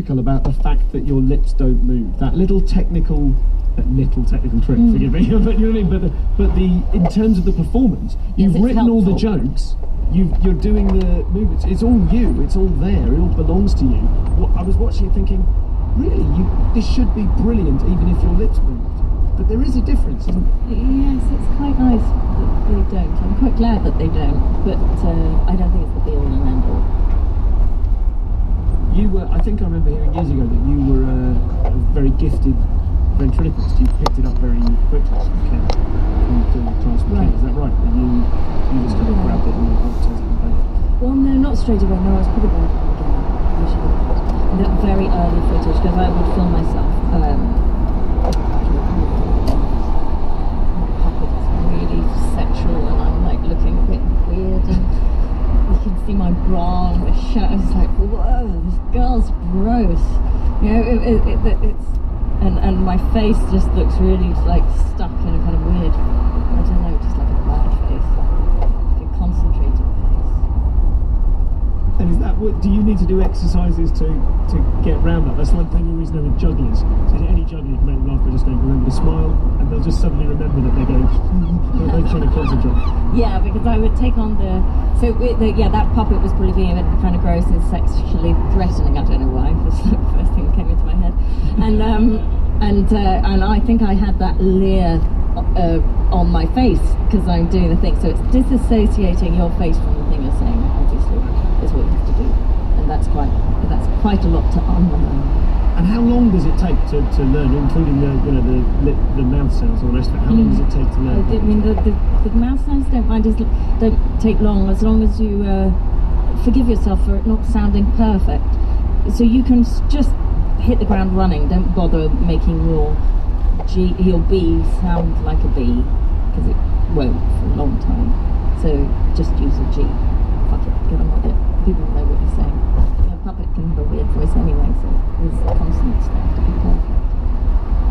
about the fact that your lips don't move. That little technical trick, forgive me, but you know what I mean. But in terms of the performance, you've written all the jokes. You're doing the movements. It's all you. It's all there. It all belongs to you. I was watching it thinking, really, this should be brilliant, even if your lips moved. But there is a difference, isn't there? Yes, it's quite nice that they don't. I'm quite glad that they don't. But I don't think it's the be all and end all. You were. I think I remember hearing years ago that you were a very gifted ventriloquist. You picked it up very quickly. Okay. Doing the class with Right. Is that right? And you just kind of grabbed it and advertised it and played it. Well, no, not straight away. No, I was probably going to again. Usually, that very early footage because I would film myself. Puppet is really sexual, and I'm like looking a bit weird, and you can see my bra and my shirt. It's like, whoa, this girl's gross. You know, it's. And my face just looks really like stuck in a kind of weird, I don't know, just like a bad face, like a concentrated face. And is that what? Do you need to do exercises to get round that? That's one thing you always know with jugglers. So any juggler you can make them laugh by just going, remember to smile, and they'll just suddenly remember that they're going, they're trying to concentrate. Yeah, because I would take on that puppet was probably being a bit kind of gross and sexually threatening. I don't know why. It was the first thing that came into my head. And I think I had that leer on my face because I'm doing the thing. So it's disassociating your face from the thing you're saying. Obviously, is what you have to do, and that's quite a lot to unlearn. And how long does it take to learn, including the mouth sounds and the rest of it? How long does it take to learn? I mean, the mouth sounds don't take long as you forgive yourself for it not sounding perfect. So you can just hit the ground running. Don't bother making your B sound like a B because it won't for a long time. So just use a G. Fuck it, get on with it. People know what you're saying. Your puppet can have a weird voice anyway, so there's consonants that have to be perfect.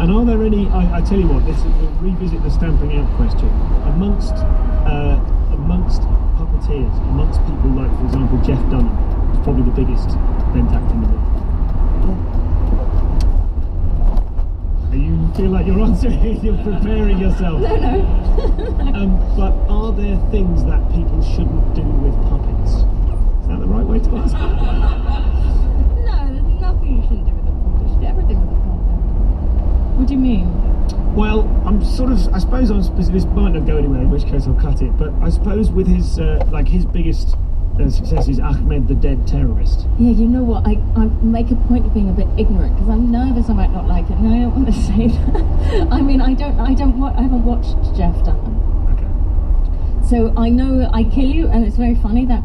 And are there any? I tell you what, we'll revisit the stamping out question. Amongst puppeteers, amongst people like, for example, Jeff Dunham, who's probably the biggest vent act in the world. You feel like you're answering, you're preparing yourself. No. But are there things that people shouldn't do with puppets? Is that the right way to ask? No, there's nothing you shouldn't do with a puppet. You should do everything with a puppet. What do you mean? Well, I suppose this might not go anywhere, in which case I'll cut it, but I suppose with his biggest success is Ahmed the Dead Terrorist. Yeah, you know what? I make a point of being a bit ignorant because I'm nervous I might not like it, and I don't want to say that. I mean, I haven't watched Jeff Dunham. Okay. So I know I kill you, and it's very funny that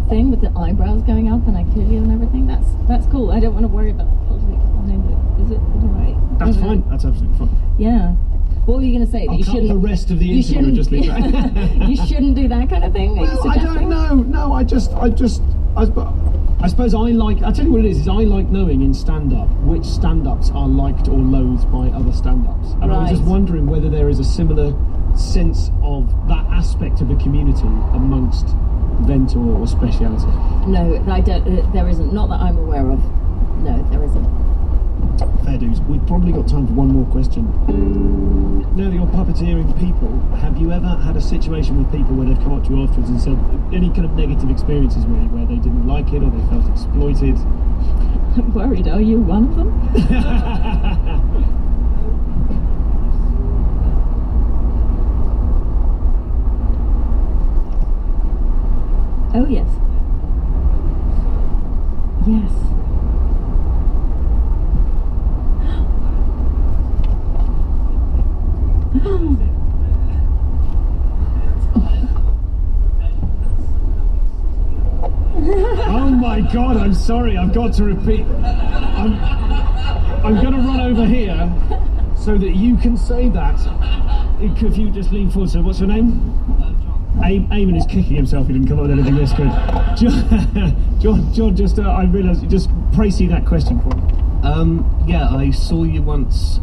thing with the eyebrows going up, and I kill you and everything. That's cool. I don't want to worry about the politics behind it. Is it all right? That's fine. That's absolutely fine. Yeah. What were you going to say? I'll cut the rest of the interview and just leave that. You shouldn't do that kind of thing? Well, I don't know. No, I suppose I tell you what it is I like knowing in stand-up which stand-ups are liked or loathed by other stand-ups. And I was just wondering whether there is a similar sense of that aspect of the community amongst vent or speciality. No, I don't. There isn't. Not that I'm aware of. No, there isn't. Fair dues. We've probably got time for one more question. Now that you're puppeteering people, have you ever had a situation with people where they've come up to you afterwards and said any kind of negative experiences really, where they didn't like it or they felt exploited? I'm worried. Are you one of them? Oh yes. Yes. Oh my God, I'm sorry, I've got to repeat. I'm going to run over here so that you can say that. If you just lean forward. So what's your name? Eamon is kicking himself. He didn't come up with anything this good. John, just I realised, just praise that question for me. Yeah, I saw you once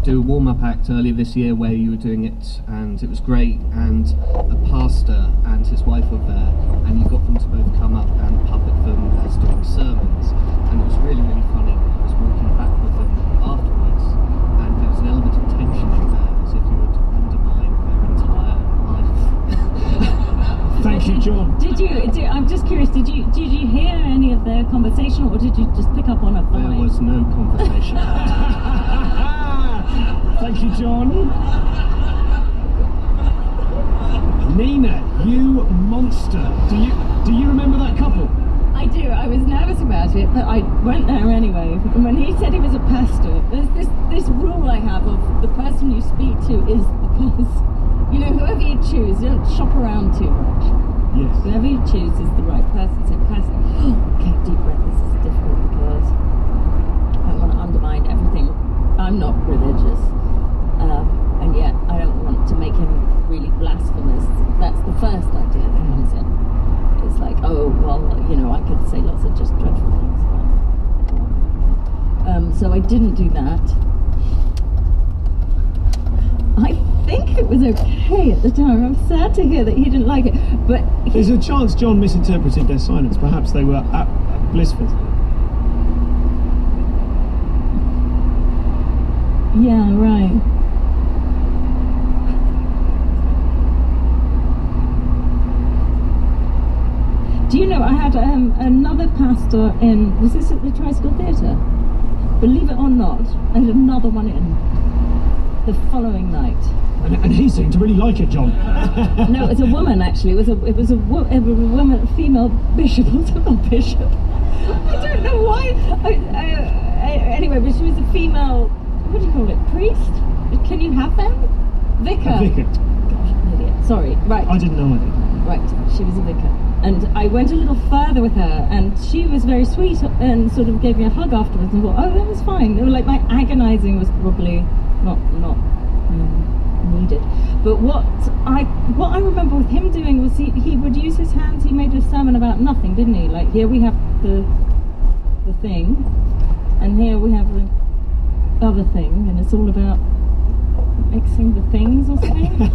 do a warm-up act earlier this year where you were doing it, and it was great, and a pastor and his wife were there, and you got them to both come up and puppet them as doing sermons, and it conversation, or did you just pick up on a vibe? There was no conversation. Thank you, John. Nina, you monster. Do you remember that couple? I do. I was nervous about it, but I went there anyway. And when he said he was a pastor, there's this rule I have of the person you speak to is the person. You know, whoever you choose, you don't shop around too much. Yes. Whoever you choose is the right person. So pastor. Okay, deep breath. This is difficult because I don't want to undermine everything. I'm not religious, and yet I don't want to make him really blasphemous. That's the first idea that comes in. It's like, oh, well, you know, I could say lots of just dreadful things. So I didn't do that. I think it was okay at the time. I'm sad to hear that he didn't like it. But there's a chance John misinterpreted their silence. Perhaps they were blissful. Yeah, right. Do you know, I had another pastor in, was this at the Tri-School Theatre? Believe it or not, I had another one in the following night. And he seemed to really like it, John. No, it was a woman actually. It was a woman, a female bishop, also not bishop. I don't know why. Anyway, but she was a female, what do you call it, priest? Can you have them? Vicar. A vicar. Gosh, I'm an idiot. Sorry, right. I didn't know either. Right, she was a vicar. And I went a little further with her, and she was very sweet and sort of gave me a hug afterwards and thought, oh, that was fine. They were like, my agonising was probably not needed. But what I remember with him doing was he would use his hands. He made a sermon about nothing, didn't he? Like, here we have the thing, and here we have the other thing, and it's all about mixing the things or something.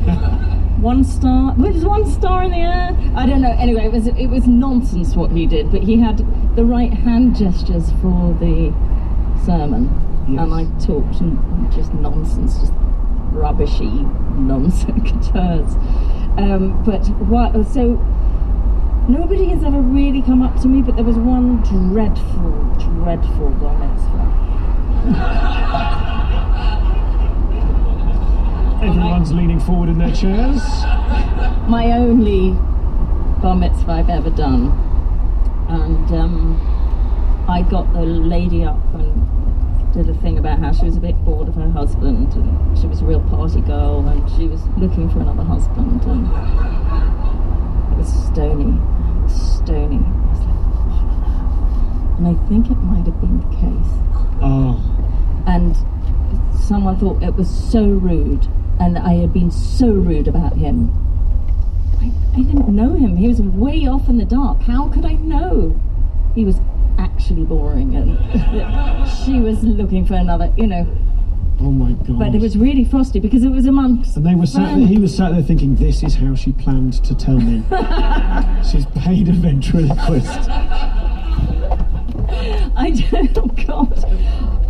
One star. There's one star in the air. I don't know. Anyway, it was nonsense what he did, but he had the right hand gestures for the sermon, yes. And I talked just nonsense, just rubbishy nonsense. But what? So nobody has ever really come up to me, but there was one dreadful bar mitzvah. Everyone's leaning forward in their chairs. My only bar mitzvah I've ever done. And I got the lady up and did a thing about how she was a bit bored of her husband, and she was a real party girl, and she was looking for another husband, and it was stony. I was like, and I think it might have been the case. Oh. And someone thought it was so rude, and I had been so rude about him. I didn't know him. He was way off in the dark. How could I know he was actually boring and she was looking for another, you know? Oh my God. But it was really frosty because it was amongst. And they were he was sat there thinking, this is how she planned to tell me. She's paid a ventriloquist. I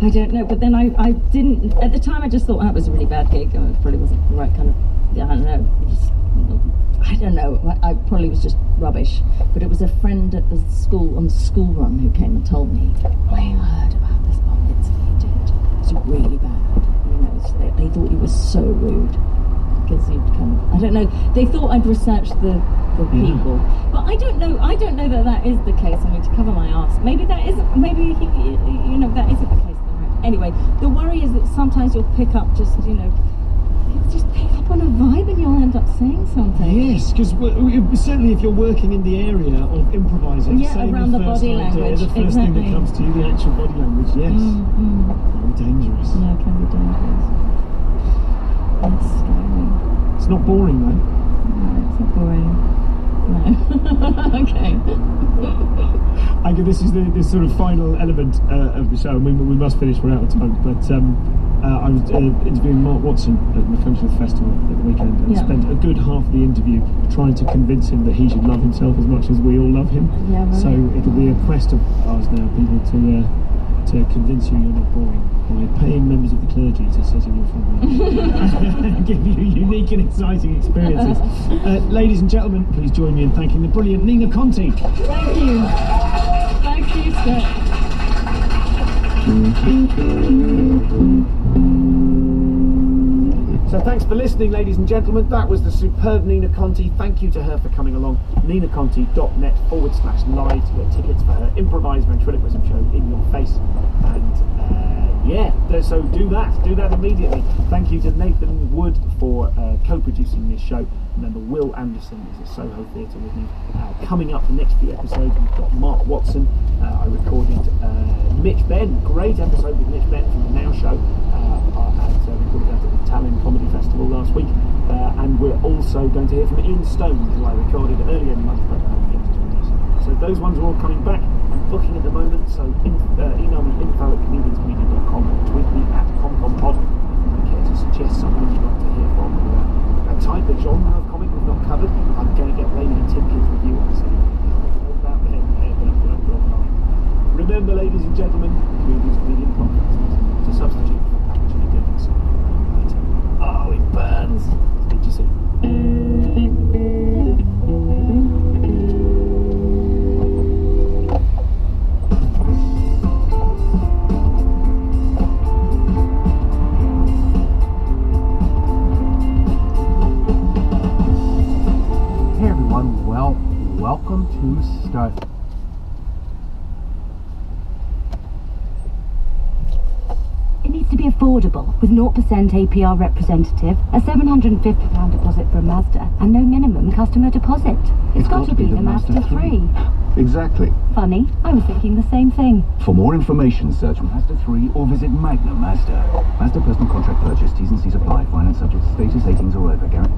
don't know, but then I didn't, at the time I just thought that was a really bad gig. It probably wasn't the right kind of, I don't know, I probably was just rubbish. But it was a friend at the school, on the school run, who came and told me, I heard about this bar mitzvah you did. It's really bad. You know, they thought he was so rude. Because he'd come, I don't know, they thought I'd researched the people. But I don't know that is the case. I mean, to cover my arse. Maybe that isn't, maybe, that isn't the case. Anyway, the worry is that sometimes you'll pick up just pick up on a vibe and you'll end up saying something. Yes, because certainly if you're working in the area of improvising, around the body language, the first thing that comes to you, the actual body language, yes. Very dangerous. Yeah, it can be dangerous. It's scary. It's not boring though. No, it's not boring. No. Okay. This is the sort of final element of the show, and we must finish, we're out of time. But I was interviewing Mark Watson at the Fortuneswell Festival at the weekend, and spent a good half of the interview trying to convince him that he should love himself as much as we all love him. Yeah, right. So it'll be a quest of ours now, people, to convince you you're not boring by paying members of the clergy to sit in your front row and give you unique and exciting experiences. Ladies and gentlemen, please join me in thanking the brilliant Nina Conti. Thank you. nice Easter. So thanks for listening, ladies and gentlemen. That was the superb Nina Conti. Thank you to her for coming along. ninaconti.net/live to get tickets for her improvised ventriloquism show In Your Face. And so do that immediately. Thank you to Nathan Wood for co-producing this show. Remember, Will Anderson is at Soho Theatre with me. Coming up the next few episodes, we've got Mark Watson. I recorded Mitch Benn, great episode with Mitch Benn from the Now Show. Recorded that at the Tallinn Comedy Festival last week. And we're also going to hear from Ian Stone, who I recorded earlier in the month, but so those ones are all coming back. I'm booking at the moment, so email me info@comedianscomedian.com or tweet me @comcompod if you care to suggest someone you'd like to hear from. A type of genre of comic we've not covered. I'm going to get Raymond and Timkins review on this. Remember, ladies and gentlemen, Comedians Comedian Podcast to substitute for actually doing something. Oh, it burns! Did you see? Hey everyone, welcome to Start. It needs to be affordable, with 0% APR representative, a £750 deposit for a Mazda, and no minimum customer deposit. It's got to be the Mazda 3. Exactly. Funny, I was thinking the same thing. For more information, search Mazda 3 or visit Magna Mazda. Mazda personal contract purchase. T's and C's apply. Finance subject to status. 18s or over. Guarantee.